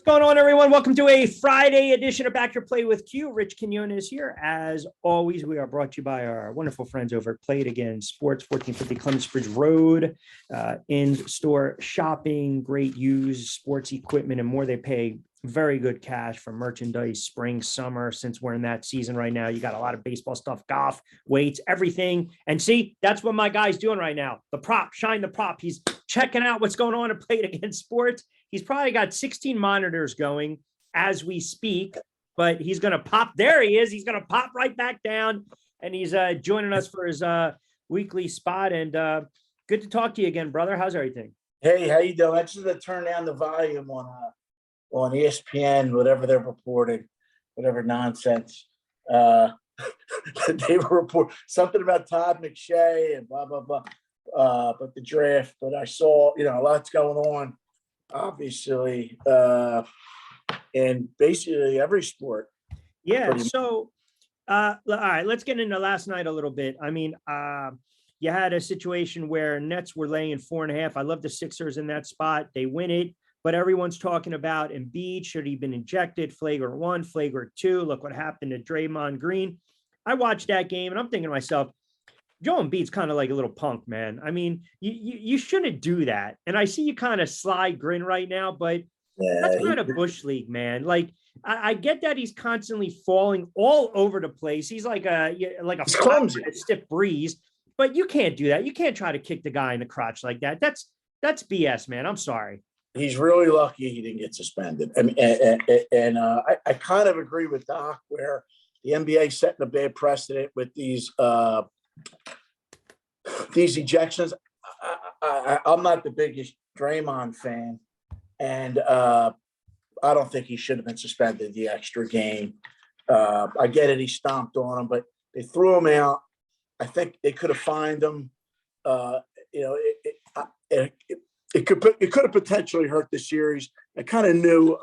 What's going on, everyone? Welcome to a Friday edition of Back Your Play with Q. Rich Quinones here. As always, we are brought to you by our wonderful friends over at Play It Again Sports, 1450 Clements Bridge Road. In-store shopping, great used sports equipment, and more. They pay very good cash for merchandise, spring, summer, since we're in that season right now. You got a lot of baseball stuff, golf, weights, everything. And see, that's what my guy's doing right now. The prop, Shine the Prop. He's checking out what's going on at Play It Again Sports. He's probably got 16 monitors going as we speak, but he's going to pop. There he is. He's going to pop right back down, and he's joining us for his weekly spot. And good to talk to you again, brother. How's everything? Hey, how you doing? I just had to turn down the volume on ESPN, whatever they're reporting, whatever nonsense. They were reporting something about Todd McShay and blah, blah, blah. But the draft, but I saw, a lot's going on, obviously, in basically every sport. Yeah. So, all right, let's get into last night a little bit. I mean, you had a situation where Nets were laying 4.5. I love the Sixers in that spot. They win it, but everyone's talking about Embiid. Should he been injected? Flagrant 1, flagrant 2. Look what happened to Draymond Green. I watched that game and I'm thinking to myself, Joe Embiid's kind of like a little punk, man. I mean, you shouldn't do that. And I see you kind of sly grin right now, but that's kind of Bush League, man. Like, I get that he's constantly falling all over the place. He's like a clumsy, stiff breeze, but you can't do that. You can't try to kick the guy in the crotch like that. That's BS, man. I'm sorry. He's really lucky he didn't get suspended. I kind of agree with Doc where the NBA setting a bad precedent with these ejections. I'm not the biggest Draymond fan, and I don't think he should have been suspended the extra game. I get it, he stomped on him, but they threw him out. I think they could have fined him. It could have potentially hurt the series. I kind of knew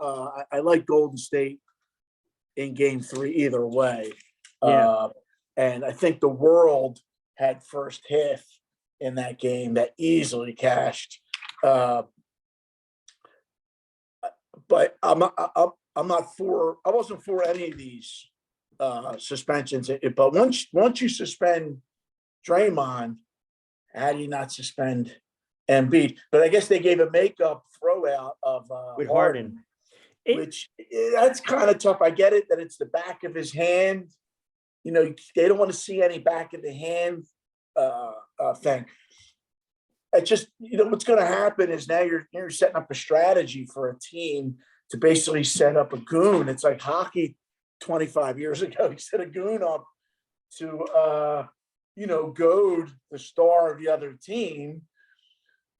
I like Golden State in Game 3 either way. Yeah. And I think the world had first half in that game that easily cashed. But I'm not for. I wasn't for any of these suspensions. But once you suspend Draymond, how do you not suspend Embiid? But I guess they gave a makeup throw out of with Harden. Which that's kind of tough. I get it that it's the back of his hand. They don't want to see any back of the hand thing. It's just, what's going to happen is now you're setting up a strategy for a team to basically set up a goon. It's like hockey 25 years ago. You set a goon up to, goad the star of the other team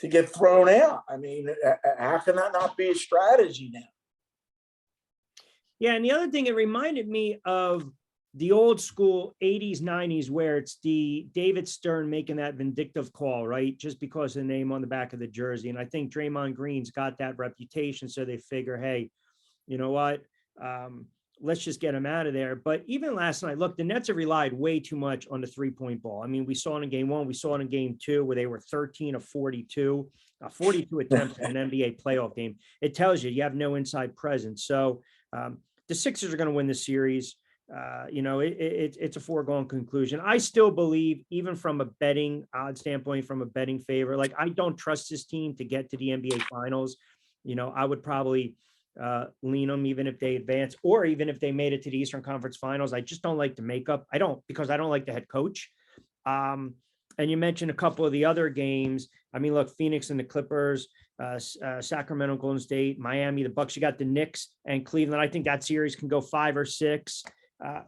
to get thrown out. I mean, how can that not be a strategy now? Yeah, and the other thing, it reminded me of the old school 80s, 90s, where it's the David Stern making that vindictive call, right? Just because of the name on the back of the jersey. And I think Draymond Green's got that reputation. So they figure, hey, you know what? Let's just get him out of there. But even last night, look, the Nets have relied way too much on the 3-point ball. I mean, we saw it in Game 1. We saw it in Game 2 where they were 13 of 42, 42 attempts in an NBA playoff game. It tells you have no inside presence. So the Sixers are going to win the series. It's a foregone conclusion. I still believe, even from a betting odd standpoint, from a betting favor, like I don't trust this team to get to the NBA finals. I would probably lean them even if they advance, or even if they made it to the Eastern Conference Finals. I just don't like the makeup. Because I don't like the head coach. And you mentioned a couple of the other games. I mean, look, Phoenix and the Clippers, Sacramento, Golden State, Miami, the Bucks. You got the Knicks and Cleveland. I think that series can go 5 or 6.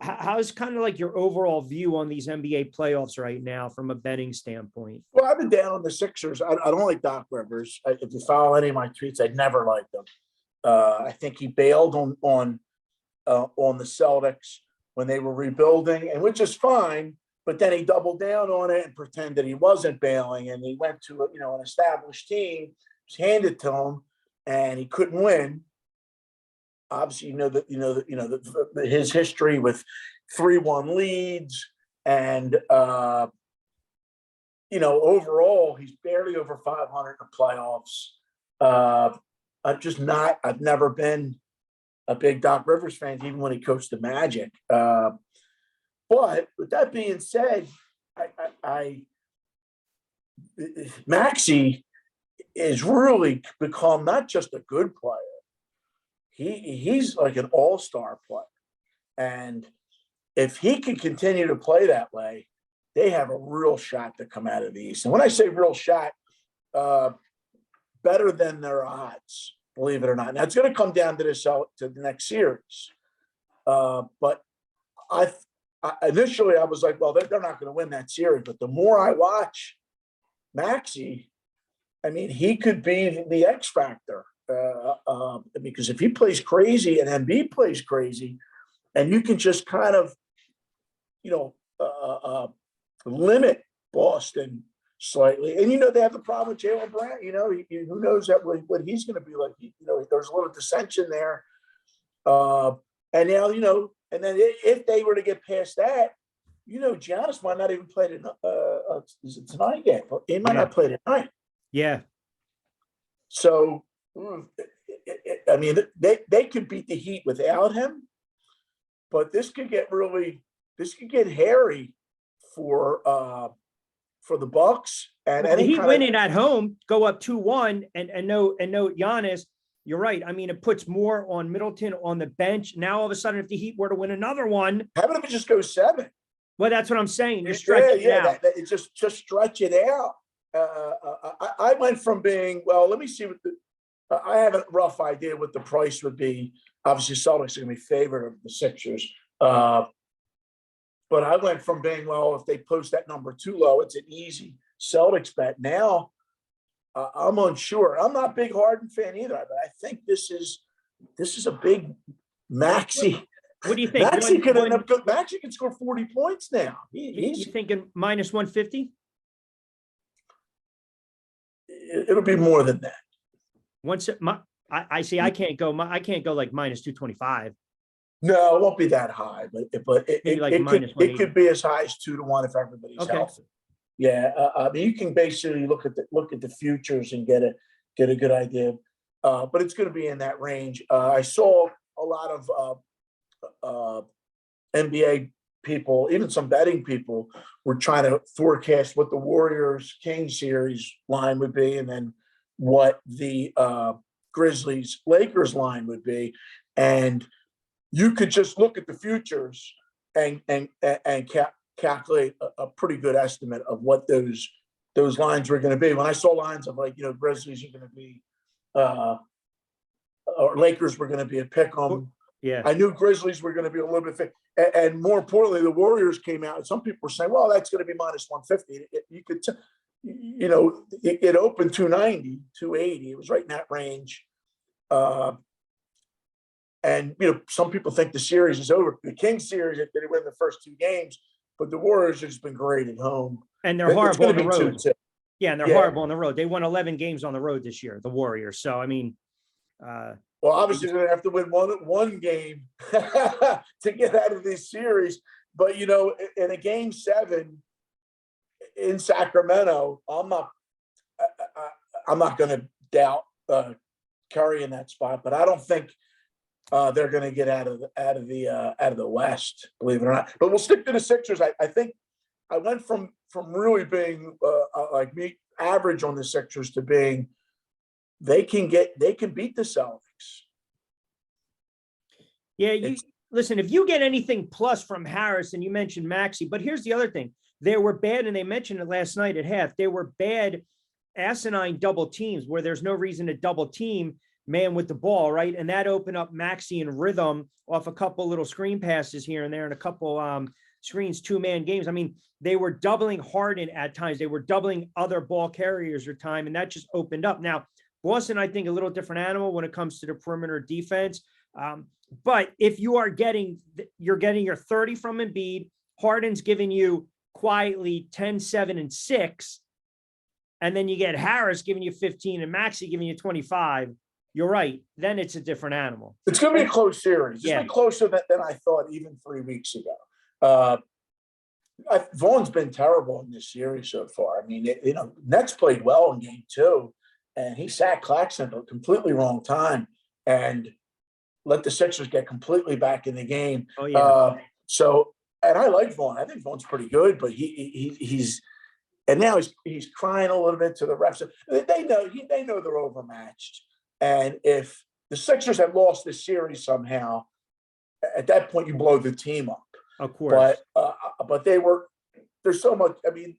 How's kind of like your overall view on these NBA playoffs right now from a betting standpoint? Well, I've been down on the Sixers. I don't like Doc Rivers. If you follow any of my tweets, I'd never liked him. I think he bailed on the Celtics when they were rebuilding, and which is fine. But then he doubled down on it and pretended he wasn't bailing, and he went to an established team, was handed to him, and he couldn't win. Obviously, his history with 3-1 leads, and overall he's barely over 500 in the playoffs. I've never been a big Doc Rivers fan, even when he coached the Magic. But with that being said, I Maxey is really become not just a good player. He's like an all-star player. And if he can continue to play that way, they have a real shot to come out of the East. And when I say real shot, better than their odds, believe it or not. Now it's going to come down to the next series. But initially I was like, well, they're not going to win that series. But the more I watch Maxey, I mean, he could be the X factor. Because if he plays crazy and Embiid plays crazy, and you can just kind of, limit Boston slightly. And, they have the problem with Jalen Brown. Who knows what he's going to be like. There's a little dissension there. And now, and then if they were to get past that, Giannis might not even play is it tonight yet? He might not play tonight. Yeah. So, I mean, they could beat the Heat without him, but this could get hairy for the Bucks. And the Heat winning at home, go up 2-1 and no Giannis. You're right. I mean, it puts more on Middleton on the bench. Now, all of a sudden, if the Heat were to win another one, how about if it just goes 7? Well, that's what I'm saying. You stretch it out. Just stretch it out. I went from being, well, let me see what I have a rough idea what the price would be. Obviously, Celtics are going to be favored of the Sixers. But I went from being, well, if they post that number too low, it's an easy Celtics bet. Now, I'm unsure. I'm not a big Harden fan either, but I think this is a big Maxey. What do you think? Maxey can score 40 points now. He's thinking minus 150? It'll be more than that. I see. I can't go like minus 225. No, it won't be that high, but it could be as high as 2-1 if everybody's healthy. Yeah, I mean, you can basically look at the futures and get a good idea, but it's going to be in that range. I saw a lot of NBA people, even some betting people, were trying to forecast what the Warriors-Kings series line would be, and then what the Grizzlies-Lakers line would be, and you could just look at the futures and calculate a pretty good estimate of what those lines were going to be. When I saw lines of Grizzlies are going to be, or Lakers were going to be a pick 'em. Yeah, I knew Grizzlies were going to be a little bit, and more importantly, the Warriors came out. And some people were saying, "Well, that's going to be minus 150." You could, it opened 290, 280. It was right in that range. And some people think the series is over. The Kings series, if they win the first 2 games, but the Warriors have just been great at home, and they're horrible on the road. Yeah, and they're horrible on the road. They won 11 games on the road this year, the Warriors. So I mean. Well, obviously, they're going to have to win one game to get out of this series. But, in a game 7 in Sacramento, I'm not going to doubt Curry in that spot. But I don't think they're going to get out of the West, believe it or not. But we'll stick to the Sixers. I think I went from really being average on the Sixers to being they can beat the Celtics. Yeah, listen, if you get anything plus from Harris, and you mentioned Maxey, but here's the other thing. They were bad, and they mentioned it last night at half. They were bad asinine double teams where there's no reason to double team man with the ball, right? And that opened up Maxey and rhythm off a couple little screen passes here and there and a couple screens, 2-man games. I mean, they were doubling Harden at times. They were doubling other ball carriers at time, and that just opened up. Now, Boston, I think, a little different animal when it comes to the perimeter defense. But if you're getting your 30 from Embiid, Harden's giving you quietly 10, 7, and 6, and then you get Harris giving you 15 and Maxey giving you 25, you're right. Then it's a different animal. It's going to be a close series. It's going to be closer than I thought even 3 weeks ago. Vaughn's been terrible in this series so far. I mean, Nets played well in game 2. And he sacked Claxton at a completely wrong time. And let the Sixers get completely back in the game. Oh yeah. So, and I like Vaughn. I think Vaughn's pretty good, but he's and now he's crying a little bit to the refs. They know they're overmatched, and if the Sixers had lost this series somehow, at that point you blow the team up. Of course. But there's so much. I mean,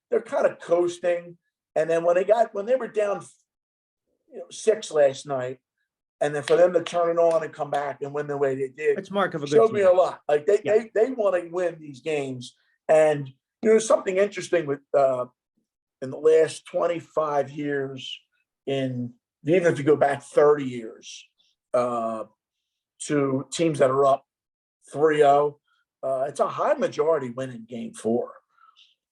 they're kind of coasting, and then when they were down, 6 last night, and then for them to turn it on and come back and win the way they did, It's mark of a good showed team. me a lot. Like they Yeah. want to win these games, and something interesting with in the last 25 years, even if you go back 30 years, to teams that are up 3-0, it's a high majority winning game 4.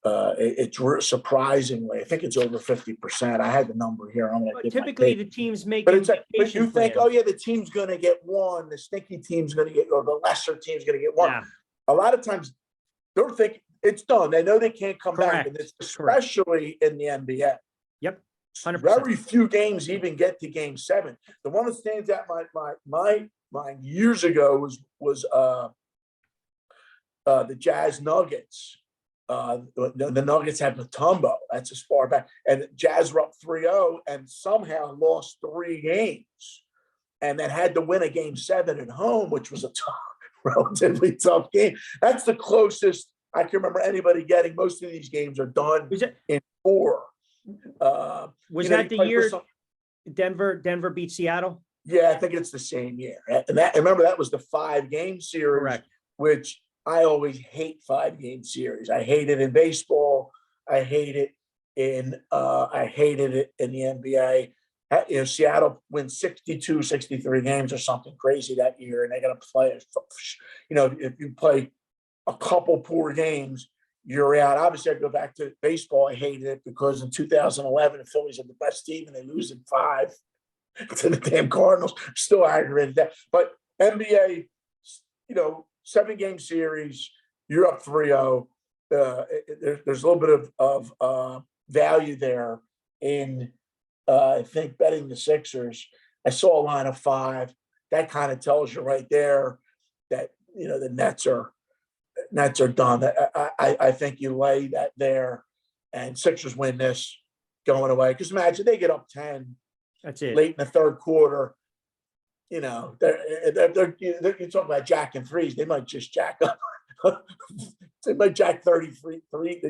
It's surprisingly, I think it's over 50%. I had the number here. I'm going to get Typically the teams but making but you think, plans. oh yeah, the team's going to get one, the stinky team's going to get, or the lesser team's going to get one. Yeah. A lot of times they're thinking it's done. They know they can't come back, Correct. and it's especially in the NBA. Yep. 100%. Very few games even get to game 7. The one that stands out my mind years ago was the Jazz Nuggets. The Nuggets had Mutombo. That's as far back. And Jazz were up 3-0 and somehow lost 3 games. And then had to win a game 7 at home, which was a relatively tough game. That's the closest I can remember anybody getting. Most of these games are done in 4. Was that the year Denver beat Seattle? Yeah, I think it's the same year. And remember, that was the 5-game series. Correct. Which I always hate 5-game series. I hate it in baseball. I hate it in the NBA. Seattle wins 62, 63 games or something crazy that year, and they're going to play. If you play a couple poor games, you're out. Obviously, I go back to baseball. I hated it because in 2011, the Phillies are the best team, and they lose in 5 to the damn Cardinals. Still aggravated that. But NBA, 7-game series, you're up 3-0. There's a little bit of value there in, I think, betting the Sixers. I saw a line of 5. That kind of tells you right there that the Nets are done. I think you lay that there, and Sixers win this going away. Because imagine they get up 10. That's it. Late in the 3rd quarter. You're talking about jacking threes. They might just jack up. They might jack 33.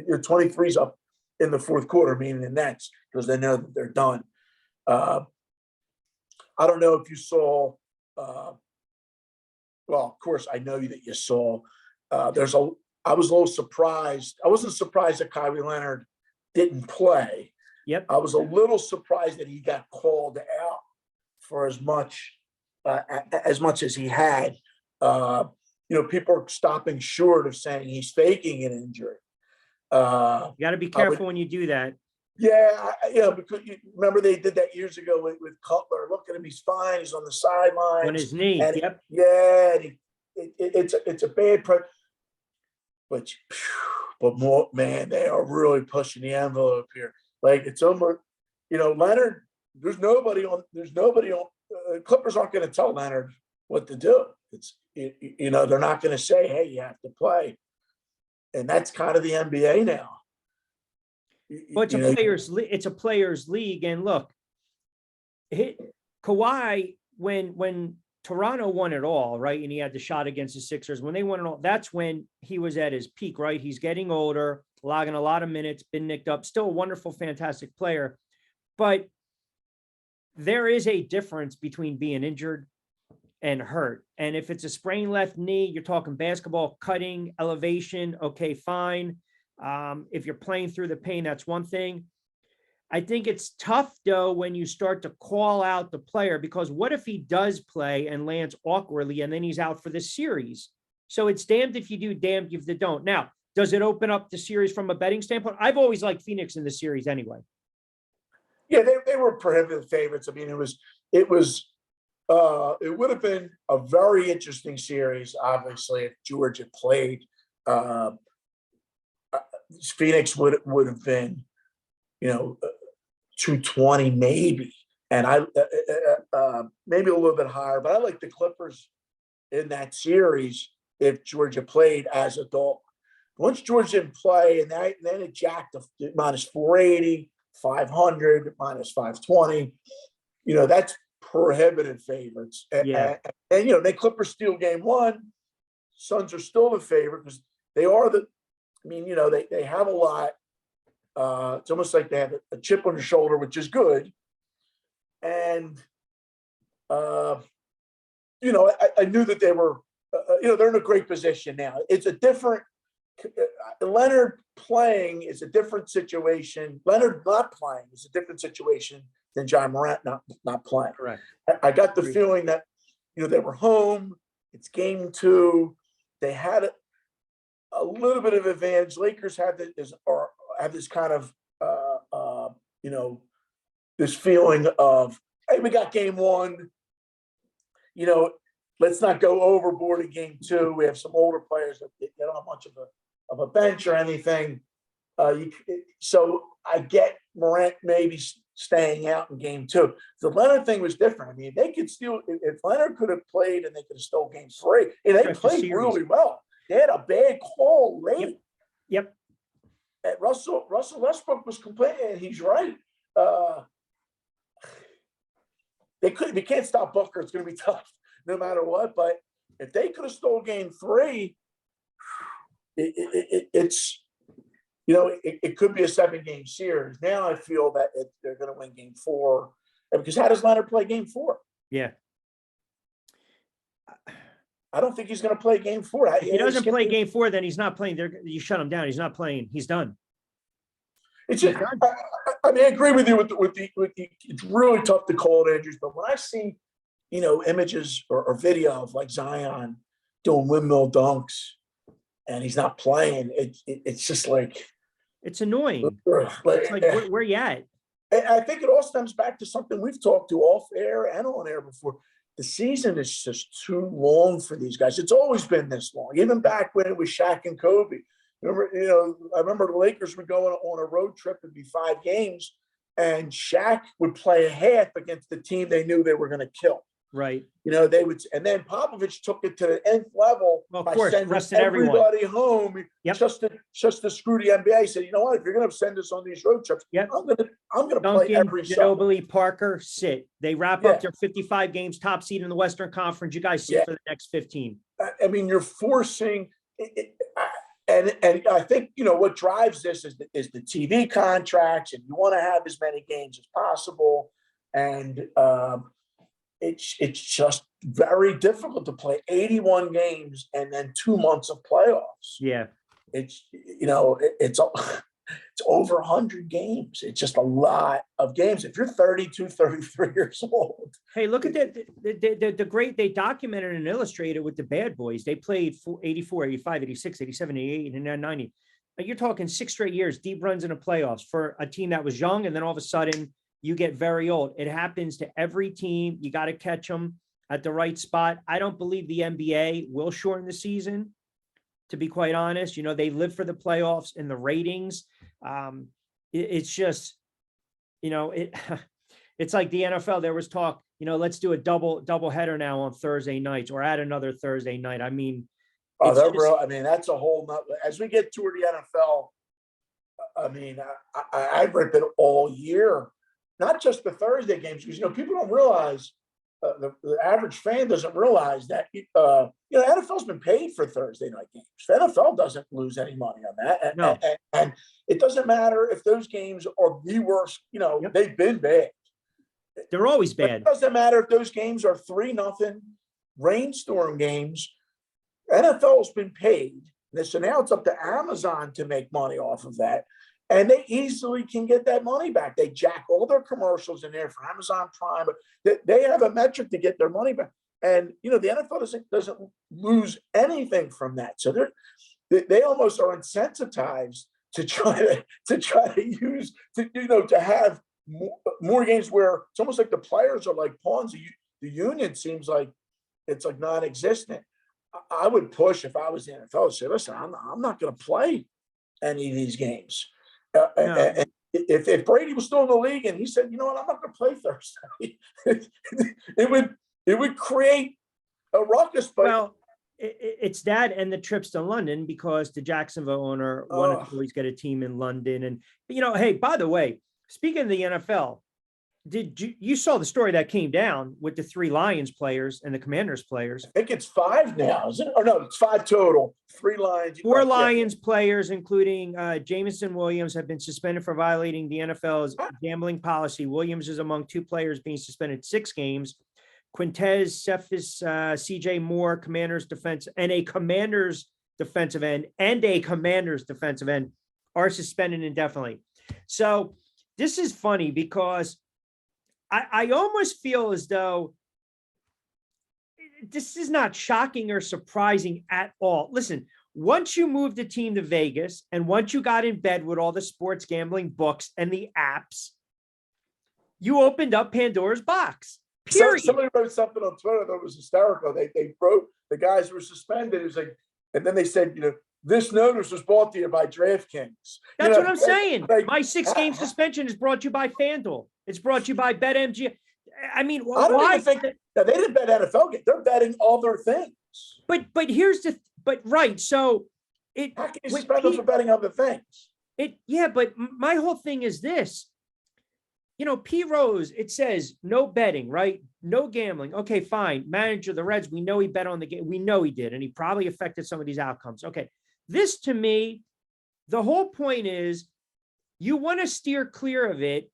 Your 23's up in the 4th quarter, meaning the Nets, because they know that they're done. I don't know if you saw. Well, of course, I know that you saw. I was a little surprised. I wasn't surprised that Kyrie Leonard didn't play. Yep. I was a little surprised that he got called out for as much as he had. People are stopping short of saying he's faking an injury. You got to be careful when you do that. Yeah, because remember they did that years ago with Cutler. Look at him; he's fine. He's on the sidelines On his knee. And yep. It's a bad. But more, man, they are really pushing the envelope here. Like it's almost, Leonard. There's nobody on. Clippers aren't going to tell Leonard what to do. They're not going to say, "Hey, you have to play," and that's kind of the NBA now. Well, it's a players' league, and look, Kawhi when Toronto won it all, right, and he had the shot against the Sixers. When they won it all, that's when he was at his peak, right? He's getting older, logging a lot of minutes, been nicked up, still a wonderful, fantastic player, but there is a difference between being injured and hurt. And if it's a sprained left knee, you're talking basketball, cutting, elevation. Okay, fine. If you're playing through the pain, that's one thing. I think it's tough, though, when you start to call out the player, because what if he does play and lands awkwardly and then he's out for the series? So it's damned if you do, damned if you don't. Now, does it open up the series from a betting standpoint? I've always liked Phoenix in the series anyway. Yeah, they were prohibitive favorites. I mean, it would have been a very interesting series, obviously, if George had played. Phoenix would have been, 220 maybe. And maybe a little bit higher, but I like the Clippers in that series if Georgia played as a dog. Once Georgia didn't play, and then it jacked to minus 480, 500, minus 520. That's prohibitive favorites. Yeah. And the Clippers steal game one. Suns are still the favorite because they are they have a lot. It's almost like they have a chip on their shoulder, which is good. And, I knew that they were, they're in a great position now. It's a different, Leonard playing is a different situation. Leonard not playing is a different situation than John Morant not playing. Correct. I got the feeling that, they were home. It's game two. They had a little bit of advantage. Lakers have this kind of, this feeling of, hey, we got game one. Let's not go overboard in game two. We have some older players that they don't have much of a bench or anything. So I get Morant maybe staying out in game two. The Leonard thing was different. I mean, they could still, if Leonard could have played and they could have stole game three, and they played really well. They had a bad call late. Yep. And Russell Westbrook was complaining, and he's right. They can't stop Booker. It's going to be tough no matter what. But if they could have stole game three, it could be a 7-game series. Now I feel that they're going to win game four. Because how does Leonard play game four? Yeah. I don't think he's going to play game four. If he doesn't play game four, then he's not playing. You shut him down. He's not playing. He's done. It's just, I agree with you with the it's really tough to call it injuries, but when I see, images or video of like Zion doing windmill dunks and he's not playing, it's just like, it's annoying. It's like, where you at? I think it all stems back to something we've talked to off air and on air before. The season is just too long for these guys. It's always been this long, even back when it was Shaq and Kobe. Remember, I remember the Lakers would go on a road trip. It'd be 5 games, and Shaq would play a half against the team they knew they were going to kill. Right. They would, and then Popovich took it to the nth level by sending everybody home just to screw the NBA. He said, you know what? If you're going to send us on these road trips, I'm going to play every Ginobili, Parker, sit. They wrap up their 55 games, top seed in the Western Conference. You guys sit for the next 15. I mean, you're forcing it. And I think, what drives this is the TV contracts, and you want to have as many games as possible. And it's just very difficult to play 81 games and then 2 months of playoffs. Yeah. It's over 100 games. It's just a lot of games. If you're 32, 33 years old. Hey, look at the great, they documented and illustrated with the bad boys. They played 84, 85, 86, 87, 88, and then 90. You're talking 6 straight years, deep runs in the playoffs for a team that was young. And then all of a sudden you get very old. It happens to every team. You got to catch them at the right spot. I don't believe the NBA will shorten the season, to be quite honest. They live for the playoffs and the ratings. It's just, it's like the NFL. There was talk, let's do a double header now on Thursday nights, or add another Thursday night. I mean, that's a whole nother, as we get toward the NFL. I mean, I rip it all year, not just the Thursday games, because, people don't realize, the average fan doesn't realize that, NFL's been paid for Thursday night games. The NFL doesn't lose any money on that. No. And it doesn't matter if those games are the worst, they've been bad. They're always bad. It doesn't matter if those games are 3-0 rainstorm games. NFL's been paid. So now it's up to Amazon to make money off of that. And they easily can get that money back. They jack all their commercials in there for Amazon Prime. But they have a metric to get their money back. And, the NFL doesn't lose anything from that. So they almost are insensitized to try to use, to have more games where it's almost like the players are like pawns. The union seems like it's like non-existent. I would push, if I was the NFL, to say, listen, I'm not going to play any of these games. No. if Brady was still in the league and he said, you know what, I'm not going to play Thursday, it would create a ruckus. But Well, it's that and the trips to London, because the Jacksonville owner wanted to always get a team in London. And, hey, by the way, speaking of the NFL, you saw the story that came down with the 3 Lions players and the Commanders players? I think it's 5 now, isn't it? Or no, it's 5 total. 3 Lions. 4 Lions players, including Jameson Williams, have been suspended for violating the NFL's gambling policy. Williams is among 2 players being suspended 6 games. Quintez Cephas, CJ Moore, Commanders defense, and a Commanders defensive end are suspended indefinitely. So this is funny because I almost feel as though this is not shocking or surprising at all. Listen, once you moved the team to Vegas and once you got in bed with all the sports gambling books and the apps, you opened up Pandora's box. Period. Somebody wrote something on Twitter that was hysterical. They wrote the guys who were suspended. It was like, and then they said, this notice was brought to you by DraftKings. That's what I'm saying. My 6-game suspension is brought to you by FanDuel. It's brought to you by BetMGM. I mean, I don't even think they didn't bet NFL game. They're betting other things. But right. So how can you suspend them for betting other things? But my whole thing is this. P. Rose, it says no betting, right? No gambling. Okay, fine. Manager of the Reds, we know he bet on the game. We know he did, and he probably affected some of these outcomes. Okay. This, to me, the whole point is you want to steer clear of it,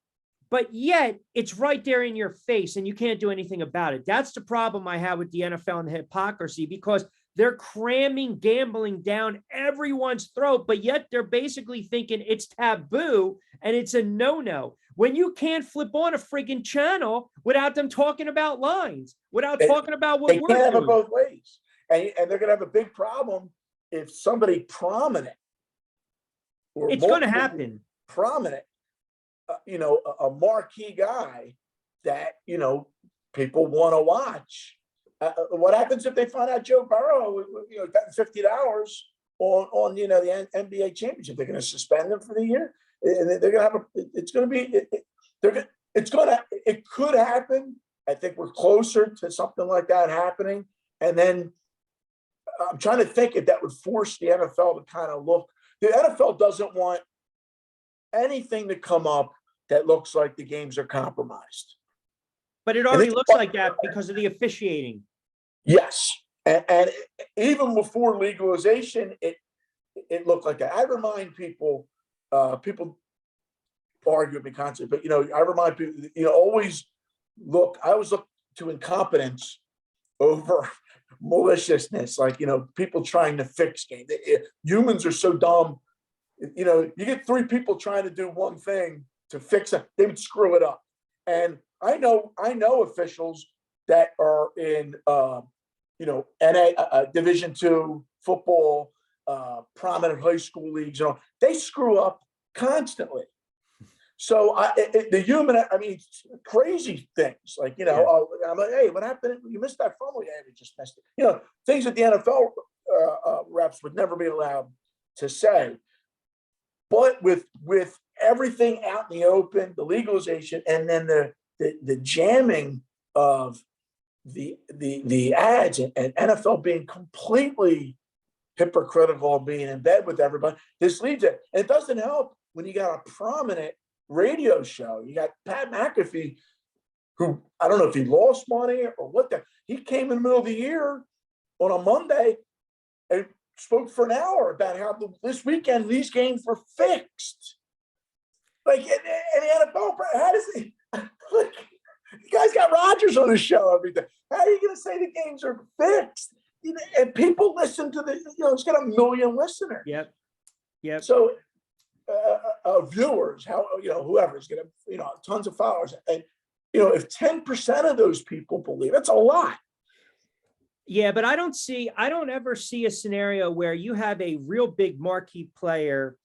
but yet it's right there in your face and you can't do anything about it. That's the problem I have with the NFL and the hypocrisy, because they're cramming gambling down everyone's throat, but yet they're basically thinking it's taboo and it's a no-no. When you can't flip on a friggin' channel without them talking about lines, without talking about what we're doing. They can't have it both ways. And they're going to have a big problem if somebody prominent, it's going to happen. Prominent, a marquee guy that, people want to watch. What happens if they find out Joe Burrow, betting $50 on the NBA championship? They're going to suspend them for the year. And they're going to have it could happen. I think we're closer to something like that happening. And then I'm trying to think if that would force the NFL to kind of look. The NFL doesn't want anything to come up that looks like the games are compromised. But it already looks like that because of the officiating. Yes. And even before legalization, it looked like that. I remind people, people argue with me constantly, but I remind people, always look to incompetence over maliciousness, like people trying to fix games. Humans are so dumb. You get 3 people trying to do one thing to fix it, they would screw it up. And I know officials that are in NA Division II football, prominent high school leagues, they screw up constantly. So crazy things like, I'm like, hey, what happened? You missed that fumble. Yeah, we just missed it. Things that the NFL reps would never be allowed to say. But with everything out in the open, the legalization, and then the jamming of the ads and NFL being completely hypocritical, being in bed with everybody, this leads it. And it doesn't help when you got a prominent radio show. You got Pat McAfee, who I don't know if he lost money or what. He came in the middle of the year on a Monday and spoke for an hour about how this weekend these games were fixed. Like in the NFL, how does he? Like, you guys got Rodgers on the show every day. How are you going to say the games are fixed? And people listen to it's got 1 million listeners. Yep. So viewers, whoever's going to, tons of followers, and if 10% of those people believe, it's a lot. Yeah, but I don't ever see a scenario where you have a real big marquee player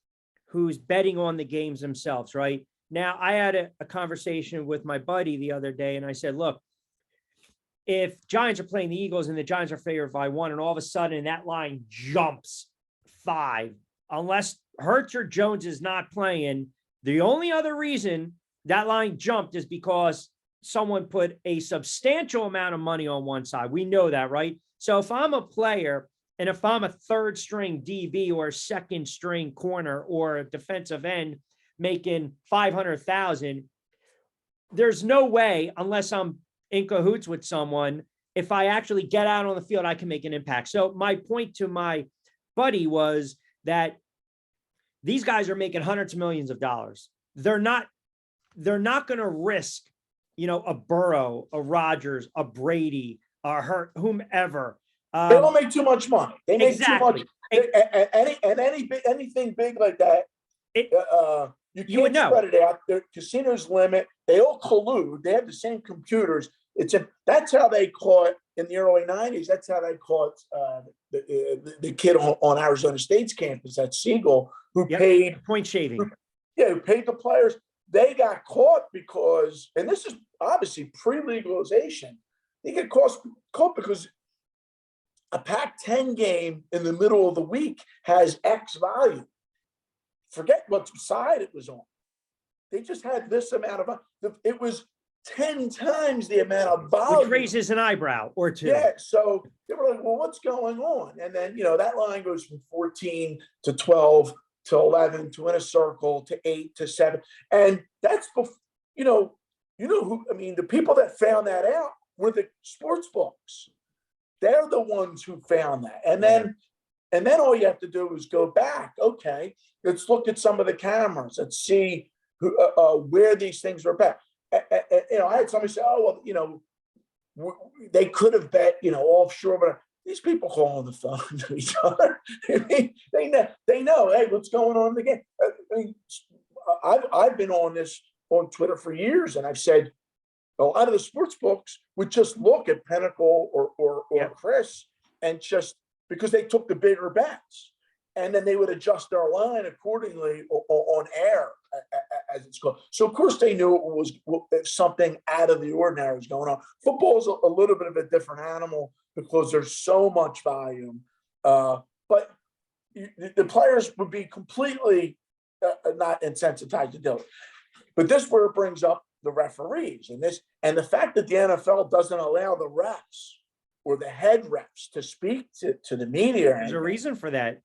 who's betting on the games themselves, right? Now, I had a conversation with my buddy the other day, and I said, look, if Giants are playing the Eagles and the Giants are favored by 1, and all of a sudden that line jumps 5, unless Hurts or Jones is not playing, The only other reason that line jumped is because someone put a substantial amount of money on one side. We know that, right? So if I'm a player and if I'm a third string DB or a second string corner or a defensive end making 500,000, there's no way, unless I'm in cahoots with someone, if I actually get out on the field, I can make an impact. So my point to my buddy was that these guys are making hundreds of millions of dollars. They're not going to risk, a Burrow, a Rodgers, a Brady, a Hurt, whomever. They don't make too much money. They make exactly. too much. Anything big like that, you can't spread it out. Their casinos limit. They all collude. They have the same computers. That's how they caught in the early '90s. That's how they caught the kid on Arizona State's campus, that Siegel, who paid point shaving. Who paid the players. They got caught because, and this is obviously pre-legalization. They get caught because a Pac-10 game in the middle of the week has X value. Forget what side it was on. They just had this amount of, it was 10 times the amount of volume. Which raises an eyebrow or two. Yeah, so they were like, well, what's going on? And then, that line goes from 14 to 12 to 11 to in a circle to 8 to 7. And that's, who, the people that found that out were the sports books. They're the ones who found that. And then all you have to do is go back. Okay, let's look at some of the cameras. Let's see where these things are back. I had somebody say, oh, well, they could have bet, offshore, but these people call on the phone to each other. I mean, they know, hey, what's going on in the game? I've been on Twitter for years, and I've said a lot of the sports books would just look at Pinnacle or Chris, and just because they took the bigger bets, and then they would adjust their line accordingly on air, as it's called. So of course they knew it was something out of the ordinary was going on. Football is a little bit of a different animal because there's so much volume, but the players would be completely not insensitized to do it. But this is where it brings up the referees and the fact that the NFL doesn't allow the refs or the head refs to speak to the media. There's a reason for that.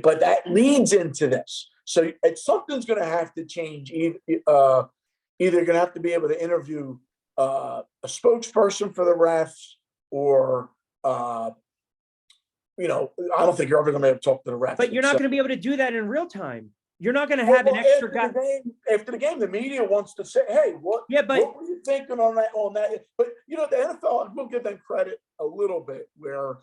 But that leads into this. So something's going to have to change. Either going to have to be able to interview a spokesperson for the refs, or I don't think you're ever going to be able to talk to the refs. But you're not going to be able to do that in real time. You're not going to have an extra guy. After the game, the media wants to say, hey, what were you thinking on that? But, the NFL, we'll give them credit a little bit, where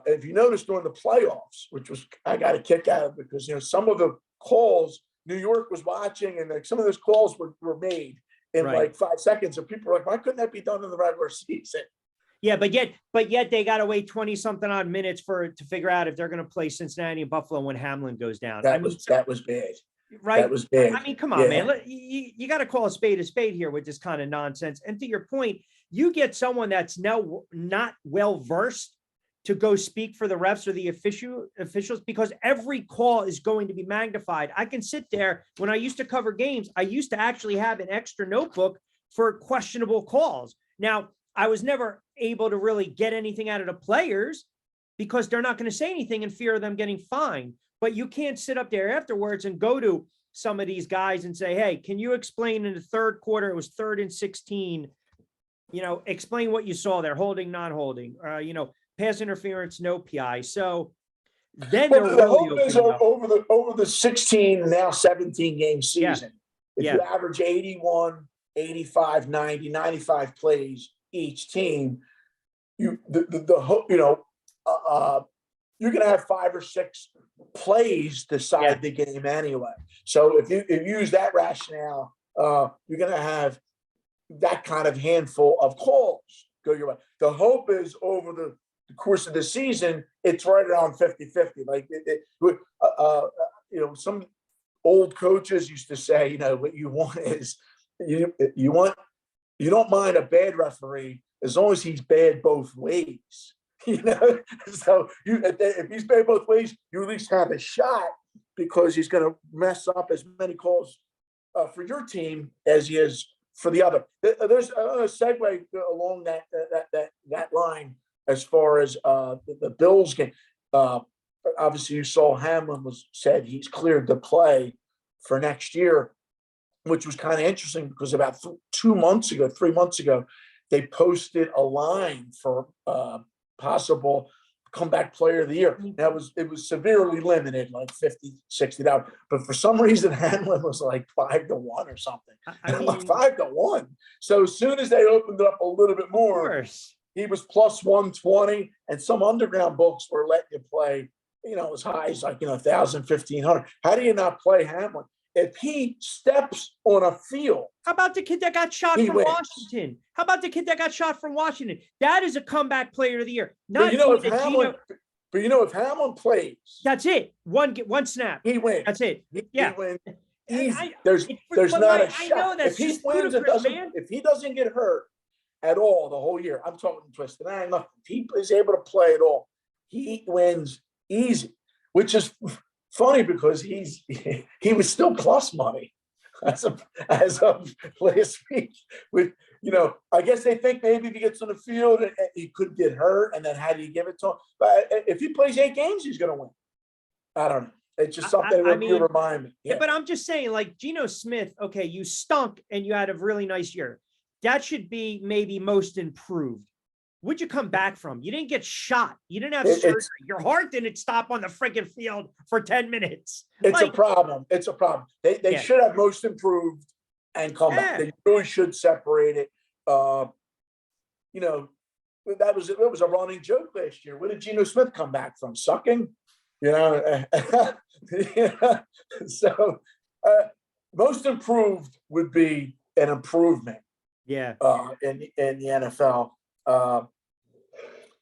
if you notice during the playoffs, which was, I got a kick out of, because, some of the calls, New York was watching, and some of those calls were made in like 5 seconds. And people were like, why couldn't that be done in the regular season? Yeah, but yet they got to wait 20 something odd minutes to figure out if they're going to play Cincinnati and Buffalo when Hamlin goes down. That was bad. Right. That was bad. I mean, come on, man. You got to call a spade here with this kind of nonsense. And to your point, you get someone that's now not well versed to go speak for the refs or the officials, because every call is going to be magnified. I can sit there. When I used to cover games, I used to actually have an extra notebook for questionable calls. Now, I was never able to really get anything out of the players because they're not going to say anything in fear of them getting fined. But you can't sit up there afterwards and go to some of these guys and say, hey, can you explain in the third quarter, it was 3rd and 16, explain what you saw there, holding, not holding, pass interference, no PI. So then the hope is over the 16, now 17 game season. If you average 81, 85, 90, 95 plays each team, you're going to have 5 or 6 plays decide the game anyway. So if you use that rationale, you're going to have that kind of handful of calls go your way. The hope is over the course of the season, it's right around 50-50. Like some old coaches used to say, what you want is you don't mind a bad referee as long as he's bad both ways. So if he's bad both ways, you at least have a shot, because he's going to mess up as many calls for your team as he is for the other. There's a segue along that line as far as the Bills game. Obviously, you saw Hamlin said he's cleared to play for next year, which was kind of interesting because about 3 months ago, they posted a line for possible comeback player of the year. Now it was severely limited, like $50, $60. But for some reason, Hamlin was like 5-1 or something. I mean, like 5-1. So as soon as they opened it up a little bit more, he was plus 120, and some underground books were letting you play, as high as like, 1,000, 1,500. How do you not play Hamlin? If he steps on a field. How about the kid that got shot from Washington? How about the kid that got shot from Washington? That is a comeback player of the year. But if Hamlin plays, that's it. One snap. He wins. That's it. He wins. Easy. There's not a shot. If he wins, if he doesn't get hurt at all the whole year, I'm talking twisted ankle. If he is able to play at all, he wins easy, which is funny because he was still plus money as of last week. With I guess they think maybe if he gets on the field and he could get hurt, and then how do you give it to him? But if he plays 8 games, he's going to win. I don't know. It's just something you remind me. Yeah. But I'm just saying, like Geno Smith. Okay, you stunk and you had a really nice year. That should be maybe most improved. What'd you come back from? You didn't get shot. You didn't have surgery. Your heart didn't stop on the freaking field for 10 minutes. It's a problem. It's a problem. They should have most improved and come back. They really should separate it. It was a running joke last year. Where did Geno Smith come back from? Sucking? So most improved would be an improvement. Yeah. In the NFL.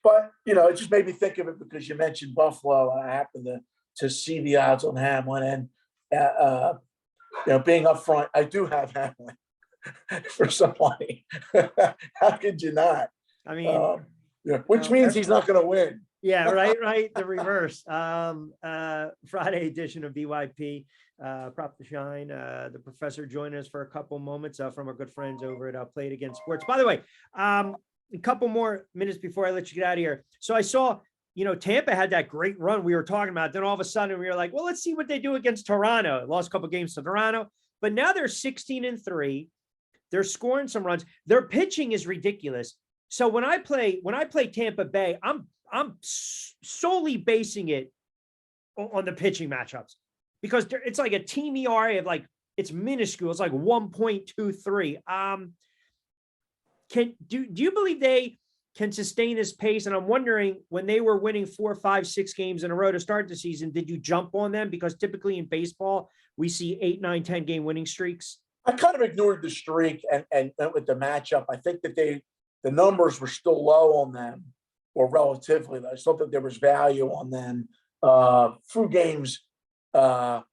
But it just made me think of it because you mentioned Buffalo. I happened to see the odds on Hamlin, and being up front, I do have Hamlin for some money. How could you not? I mean, which means he's not going to win. Yeah, right. The reverse. Friday edition of BYP. Prop to Shine. The professor joined us for a couple moments from our good friends over at Play It Again Sports. By the way, a couple more minutes before I let you get out of here. So I saw, Tampa had that great run we were talking about. Then all of a sudden we were like, well, let's see what they do against Toronto. Lost a couple games to Toronto, but now they're 16-3. They're scoring some runs. Their pitching is ridiculous. So when I play Tampa Bay, I'm solely basing it on the pitching matchups because it's like a team ERA of it's minuscule. It's like 1.23. Do you believe they can sustain this pace? And I'm wondering, when they were winning 4, 5, 6 games in a row to start the season, did you jump on them? Because typically in baseball, we see 8, 9, 10 game winning streaks. I kind of ignored the streak and went with the matchup. I think that the numbers were still low on them, or relatively. I still think there was value on them through games. The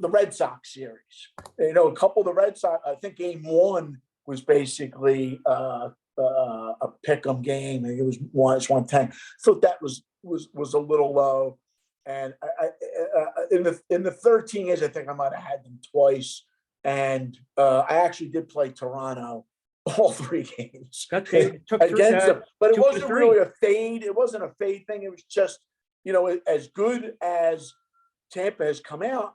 Red Sox series, a couple of the Red Sox. I think game 1 was basically a pick'em game, and it was 110. So that was a little low. And in the 13 years, I think I might have had them twice. And I actually did play Toronto all 3 games against them, but it wasn't really a fade. It wasn't a fade thing. It was just, as good as Tampa has come out,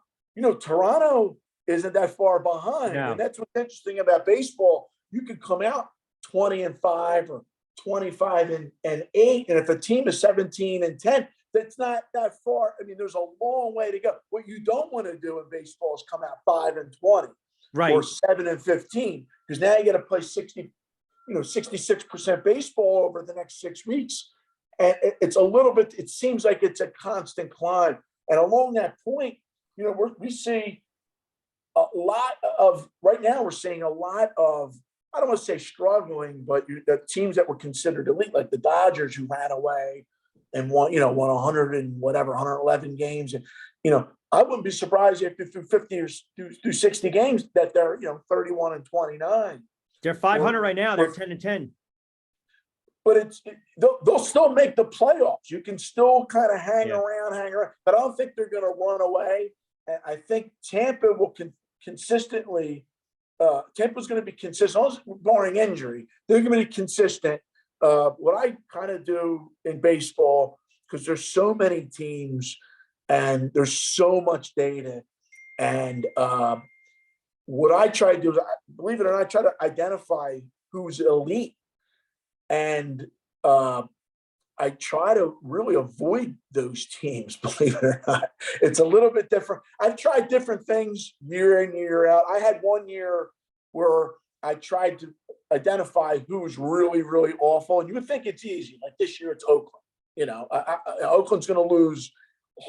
Toronto isn't that far behind. No. And that's what's interesting about baseball. You could come out 20-5 or 25-8. And if a team is 17-10, that's not that far. I mean, there's a long way to go. What you don't want to do in baseball is come out 5-20. Right. Or 7-15, because now you got to play 66% baseball over the next 6 weeks. And it's a little bit, it seems like it's a constant climb. And along that point, we see a lot of, right now we're seeing a lot of, I don't want to say struggling, but the teams that were considered elite, like the Dodgers, who ran away and won 100 and whatever, 111 games. And, I wouldn't be surprised if through 50 or through 60 games that they're, 31-29. They're 500 right now. They're 10-10. But they'll still make the playoffs. You can still kind of hang around. But I don't think they're going to run away. I think Tampa will consistently. Tampa's going to be consistent, barring injury. They're going to be consistent. What I kind of do in baseball, because there's so many teams and there's so much data, and what I try to do is, believe it or not, I try to identify who's elite, and I try to really avoid those teams, believe it or not. It's a little bit different. I've tried different things year in, year out. I had one year where I tried to identify who was really, really awful. And you would think it's easy. Like this year, it's Oakland. You know, Oakland's going to lose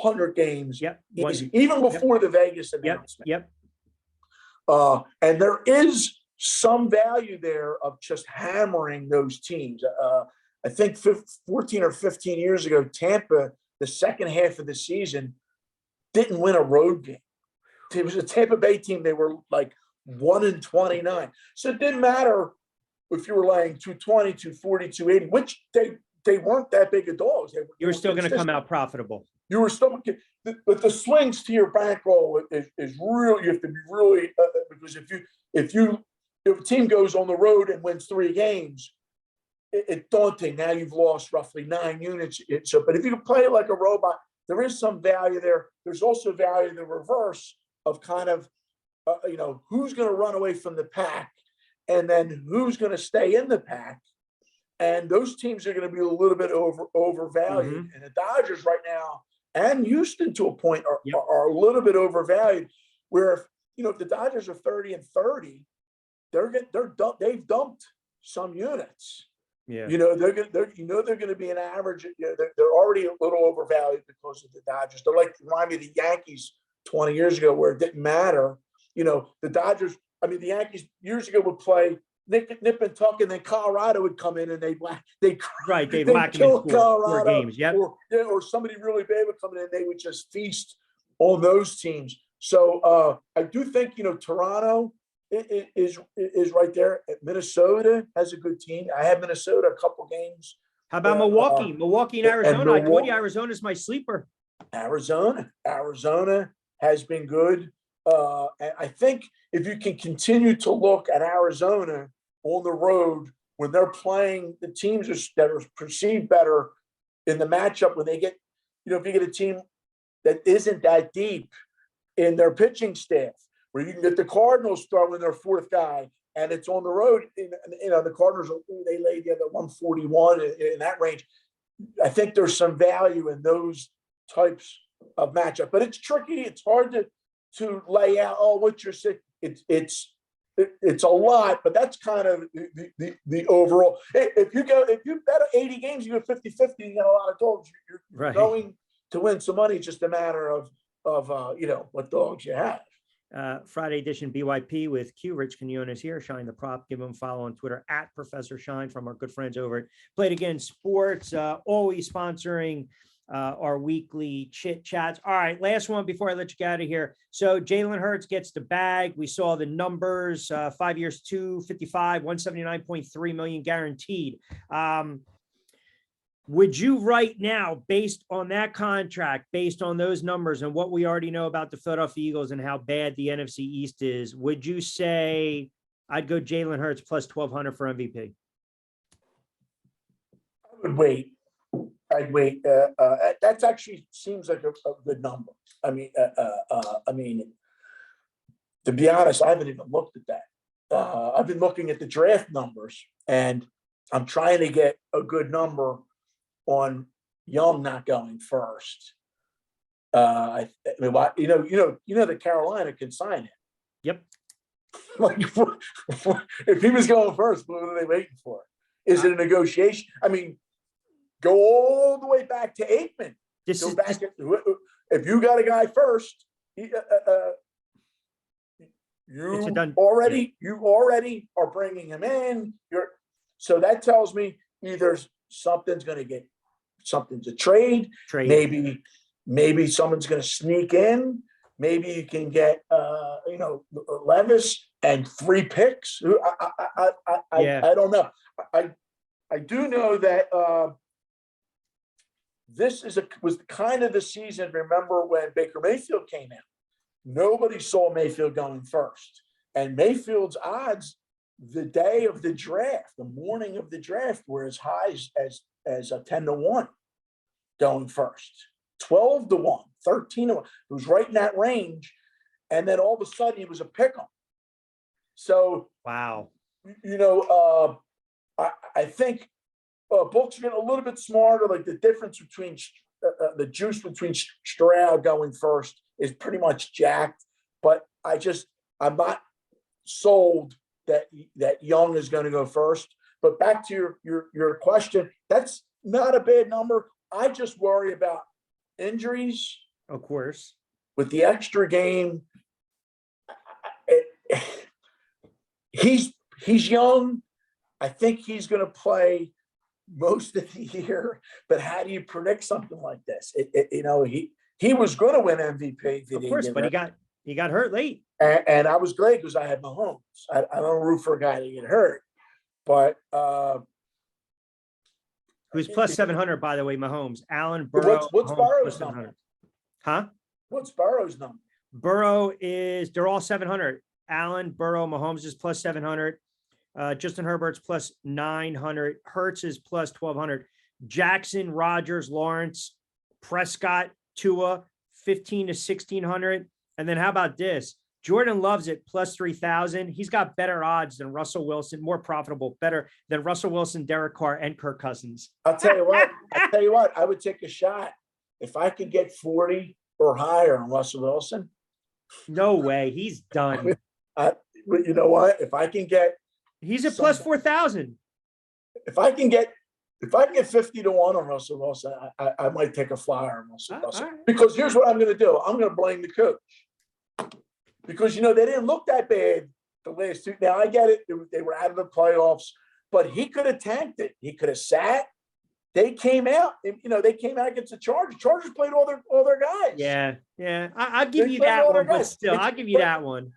100 games easy, even before the Vegas announcement. And there is some value there of just hammering those teams. I think 14 or 15 years ago, Tampa, the second half of the season, didn't win a road game. It was a Tampa Bay team. They were like 1-29. So it didn't matter if you were laying 220, 240, 280, which they weren't that big of dogs. You were still going to come out profitable. You were still, but the swings to your bankroll is real. You have to be really, because if a team goes on the road and wins 3 games, it's daunting. Now you've lost roughly 9 units. So, but if you can play it like a robot, there is some value there. There's also value in the reverse of kind of, who's going to run away from the pack, and then who's going to stay in the pack. And those teams are going to be a little bit overvalued. And the Dodgers right now, and Houston to a point, are a little bit overvalued. Where if the Dodgers are 30-30, they've dumped some units. Yeah, they're going to be an average. They're already a little overvalued because of the Dodgers. They're like, remind me of the Yankees 20 years ago, where it didn't matter. The Dodgers. I mean, the Yankees years ago would play nip and tuck, and then Colorado would come in and they'd whack them in 4 games. Or somebody really bad would come in and they would just feast on those teams. So I do think Toronto is right there. Minnesota has a good team. I had Minnesota a couple games. How about Milwaukee? Milwaukee and Arizona. I told you Arizona's my sleeper. Arizona has been good. And I think if you can continue to look at Arizona on the road when they're playing the teams that are perceived better in the matchup, when they get, if you get a team that isn't that deep in their pitching staff, where you can get the Cardinals throwing their 4th guy, and it's on the road. The Cardinals, they laid the other 141 in that range. I think there's some value in those types of matchup, but it's tricky. It's hard to lay out. What you're saying. It's a lot, but that's kind of the overall. If you bet 80 games, you go 50-50. You got a lot of dogs. You're going to win some money. It's just a matter of what dogs you have. Friday edition BYP with Q. Rich Quinones here. Shine the Prop. Give him a follow on Twitter at Professor Shine, from our good friends over at Play It Again Sports. Always sponsoring our weekly chit chats. All right, last one before I let you get out of here. So Jalen Hurts gets the bag. We saw the numbers: 5 years, 255, 179.3 million guaranteed. Would you right now, based on that contract, based on those numbers and what we already know about the Philadelphia Eagles and how bad the NFC East is, would you say I'd go Jalen Hurts plus 1,200 for MVP? I would wait. I'd wait. That actually seems like a good number. I mean, to be honest, I haven't even looked at that. I've been looking at the draft numbers, and I'm trying to get a good number on Young not going first. I mean, that Carolina can sign him. Yep. Like, if he was going first, what are they waiting for? Is it a negotiation? I mean, go all the way back to Aikman. If you got a guy first, you already are bringing him in. So that tells me either something's a trade. Maybe someone's going to sneak in. Maybe you can get Levis and 3 picks. I don't know. I do know that this was kind of the season. Remember when Baker Mayfield came out, nobody saw Mayfield going first. And Mayfield's odds the day of the draft, the morning of the draft, were as high as a 10-1 going first, 12-1, 13-1. It was right in that range. And then all of a sudden it was a pick 'em. So, Wow. I think books are getting a little bit smarter. Like the difference between the juice between Stroud going first is pretty much jacked. But I'm not sold that Young is going to go first. But back to your question, that's not a bad number. I just worry about injuries. Of course. With the extra game, he's young. I think he's going to play most of the year. But how do you predict something like this? He was going to win MVP. Of course, but he got hurt late. And I was glad because I had Mahomes. I don't root for a guy to get hurt. But who's plus 700, by the way, Mahomes. Allen, Burrow. What's Mahomes, Burrow's number? Huh? What's Burrow's number? Burrow they're all 700. Allen, Burrow, Mahomes is plus 700. Justin Herbert's plus 900. Hurts is plus 1,200. Jackson, Rodgers, Lawrence, Prescott, Tua, 15 to 1,600. And then how about this? Jordan Loves it plus 3,000. He's got better odds than Russell Wilson, more profitable, better than Russell Wilson, Derek Carr, and Kirk Cousins. I'll tell you what. I would take a shot if I could get 40 or higher on Russell Wilson. No way, he's done. But you know what? If I can get, he's at plus 4,000. If I can get 50-1 on Russell Wilson, I might take a flyer on Russell Wilson. Right. Because here's what I'm going to do. I'm going to blame the coach. Because, they didn't look that bad the last two. Now, I get it. They were out of the playoffs. But he could have tanked it. He could have sat. They came out. They came out against the Chargers. Chargers played all their guys. Yeah. I'll give you that one, but still, I'll give you that one.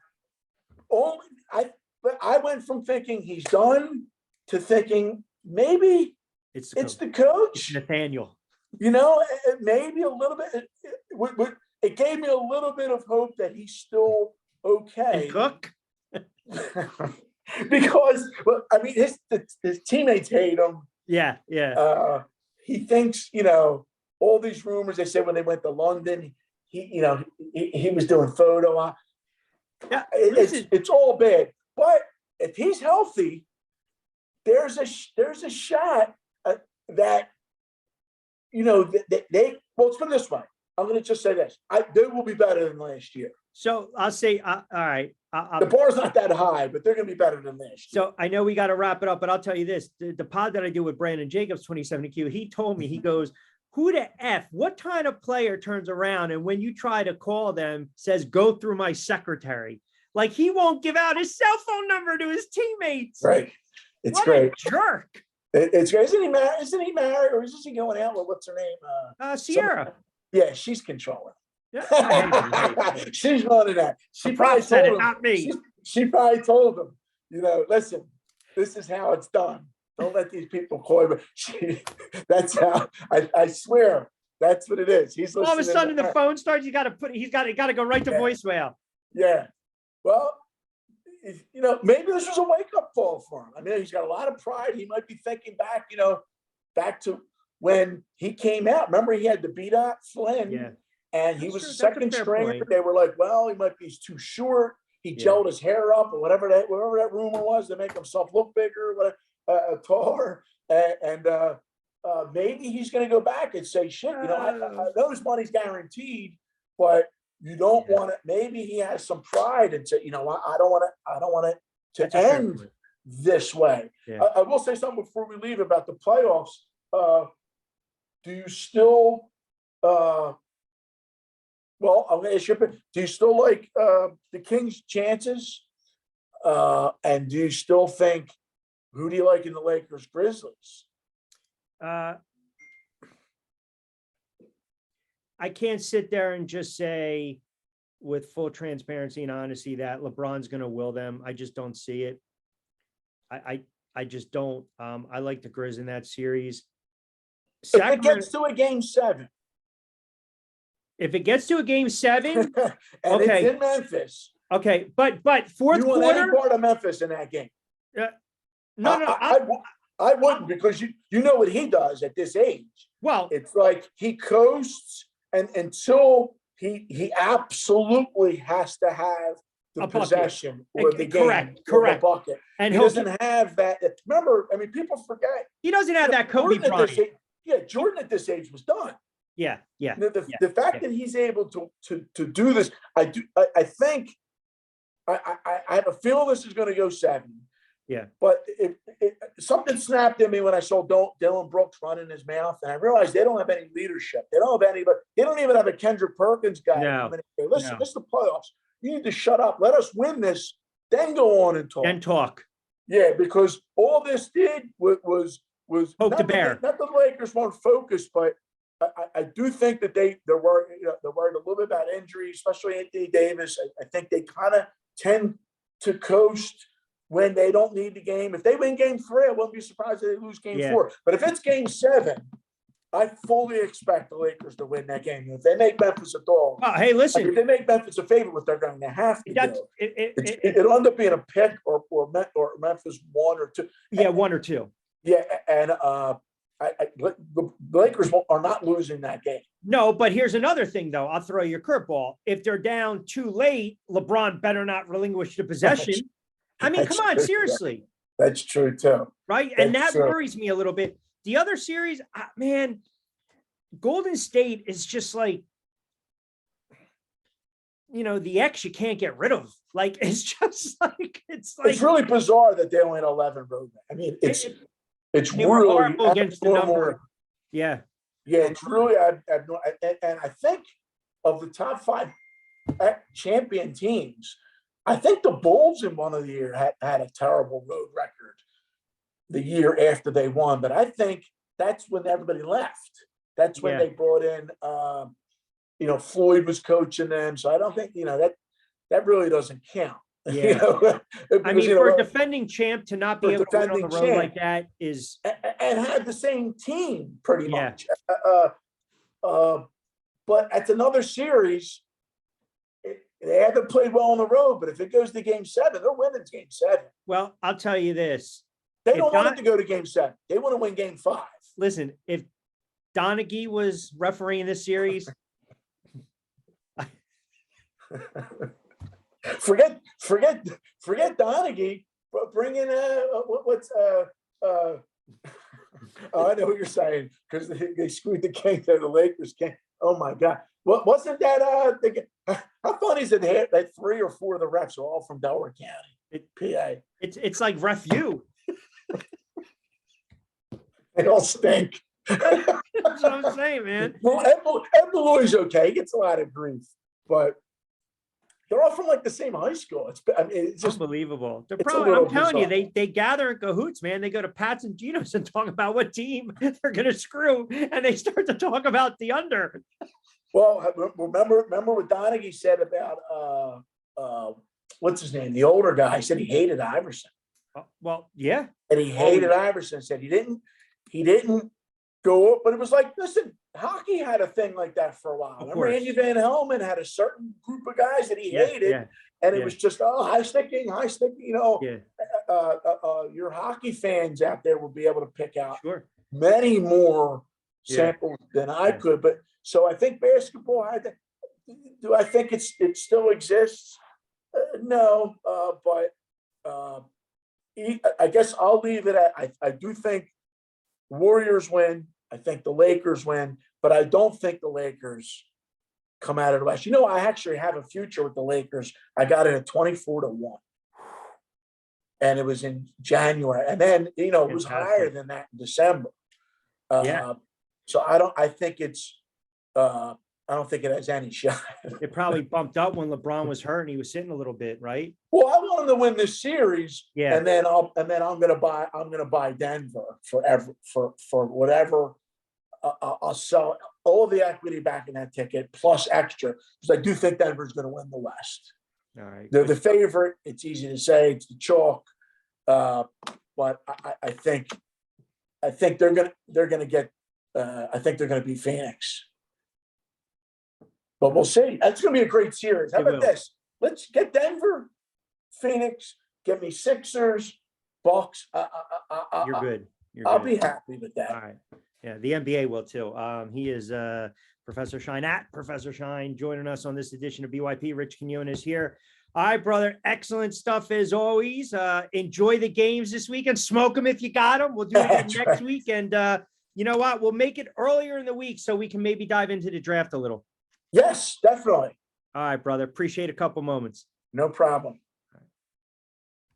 I went from thinking he's done to thinking maybe it's the coach. It's Nathaniel. Maybe a little bit. It gave me a little bit of hope that he's still okay. And Cook? Because, his teammates hate him. Yeah. He thinks, all these rumors. They said when they went to London, he was doing photo op. Yeah, it's all bad. But if he's healthy, there's a shot that they. Well, let's put it this way. I'm going to just say this: they will be better than last year. So I'll say, all right. The bar's not that high, but they're going to be better than last year. So I know we got to wrap it up, but I'll tell you this: the pod that I do with Brandon Jacobs, 2070Q, he told me, he goes, "Who the F? What kind of player turns around and when you try to call them says go through my secretary? Like he won't give out his cell phone number to his teammates." Right. It's what great. A jerk. It's great. Isn't he married? Or is he going out with what's her name? Sierra. Yeah, she's controlling. Yeah, she's running that. She probably said told it, him. not me. She probably told him, listen, this is how it's done. Don't let these people call you. That's how I swear that's what it is. He's listening. All of a sudden the phone starts. He's got to go right to voicemail. Yeah. Well, maybe this was a wake-up call for him. He's got a lot of pride. He might be thinking back to when he came out. Remember, he had to beat out Flynn. Yeah. And he was a second stringer. They were like, well, he might be too short. He gelled his hair up or whatever that rumor was to make himself look bigger, taller. And maybe he's going to go back and say, shit, I know his money's guaranteed, but you don't want to. Maybe he has some pride and say, I don't want it to end this way. Yeah. I will say something before we leave about the playoffs. Do you still? Well, I'm going to ask you, do you still like the Kings' chances? And do you still think, who do you like in the Lakers Grizzlies? I can't sit there and just say with full transparency and honesty that LeBron's going to will them. I just don't see it. I just don't. I like the Grizz in that series. If it gets to a game 7. If it gets to a game 7, and okay. it's in Memphis. Okay, but fourth You want any quarter. part of Memphis in that game? No, I wouldn't, because you know what he does at this age. well, It's like he coasts, and until he absolutely has to have the A bucket. possession or the game Correct, or the correct. bucket. and He he'll doesn't have that. Remember, I mean, people forget. he doesn't have that Kobe Jordan at this Bryant. age- yeah, Jordan at this age was done. Yeah. The fact that he's able to do this, I think I have a feeling this is going to go 7. Yeah. But something snapped in me when I saw Dylan Brooks running his mouth, and I realized they don't have any leadership. They don't have anybody. They don't even have a Kendrick Perkins guy. No, Listen, this is the playoffs. You need to shut up. Let us win this, then go on and talk. And talk. Yeah, because all this did was Poke the bear. Not the Lakers weren't focused, but I do think that they're worried. They're worried a little bit about injury, especially Anthony Davis. I think they kind of tend to coast when they don't need the game. If they win game 3, I wouldn't be surprised if they lose game 4. But if it's game 7, I fully expect the Lakers to win that game. If they make Memphis a dog, Hey, listen. if they make Memphis a favorite, what they're going to have to do, it'll end up being a pick or Memphis 1 or 2. Yeah, 1 or 2. Yeah, and the Lakers are not losing that game. No, but here's another thing, though. I'll throw you a curveball. If they're down too late, LeBron better not relinquish the possession. I mean, come on, seriously. That's true, too. Right? And that worries me a little bit. The other series, man, Golden State is just like, the X you can't get rid of. Like, it's just like, it's really bizarre that they only had 11 road. I mean, it's really horrible against the number. Yeah. Yeah, it's really, and I think of the top 5 champion teams, I think the Bulls in one of the year had a terrible road record the year after they won. But I think that's when everybody left. That's when they brought in, Floyd was coaching them. So I don't think, that really doesn't count. Yeah. I mean, for a defending champ to not be able to win on the road like that is. And had the same team pretty much. But it's another series. They haven't played well on the road, but if it goes to game 7, they're winning game 7. Well, I'll tell you this. They don't want it to go to game 7. They want to win game 5. Listen, if Donaghy was refereeing this series. Forget Donaghy, but bring in I know what you're saying, because they screwed the Kings out of the Lakers game. Oh my God. What wasn't that how funny is it that 3 or 4 of the refs are all from Delaware County, PA? It's like ref you. They all stink. That's what I'm saying, man. Well, Ed Malloy's okay. He gets a lot of grief, but they're all from like the same high school. It's just unbelievable. They're probably, I'm telling you, they gather in cahoots, man. They go to Pat's and Geno's and talk about what team they're going to screw, and they start to talk about the under. Well, remember what Donaghy said about what's his name, the older guy. He said he hated Iverson. Well, yeah, and he hated Iverson. Said he didn't go up, but it was like, listen, hockey had a thing like that for a while. Remember, Andy Van Helmen had a certain group of guys that he hated, and it was just high sticking. Your hockey fans out there will be able to pick out many more samples than I could. But so I think basketball had. Do I think it still exists? No, but I guess I'll leave it at. I do think Warriors win. I think the Lakers win, but I don't think the Lakers come out of the West. I actually have a future with the Lakers. I got it at 24-1. And it was in January. And then, it was higher than that in December. So I don't think it has any shot. It probably bumped up when LeBron was hurt and he was sitting a little bit, right? Well, I want him to win this series. Yeah. And then I'm gonna buy Denver for whatever. I'll sell all the equity back in that ticket plus extra, because I do think Denver's going to win the West. All right. They're the favorite. It's easy to say, it's the chalk, but I think they're going to get. I think they're going to beat Phoenix. but we'll see. That's going to be a great series. How It about will. this? Let's get Denver, Phoenix, get me Sixers, Bucks. You're good. You're I'll good. be happy with All that. right. Yeah, the NBA will too. He is Professor Shine at Professor Shine joining us on this edition of BYP. Rich Quinones here. All right, brother. Excellent stuff as always. Enjoy the games this weekend. Smoke them if you got them. We'll do it again That's next right. week. And you know what? We'll make it earlier in the week so we can maybe dive into the draft a little. Yes, definitely. All right, brother. Appreciate a couple moments. No problem.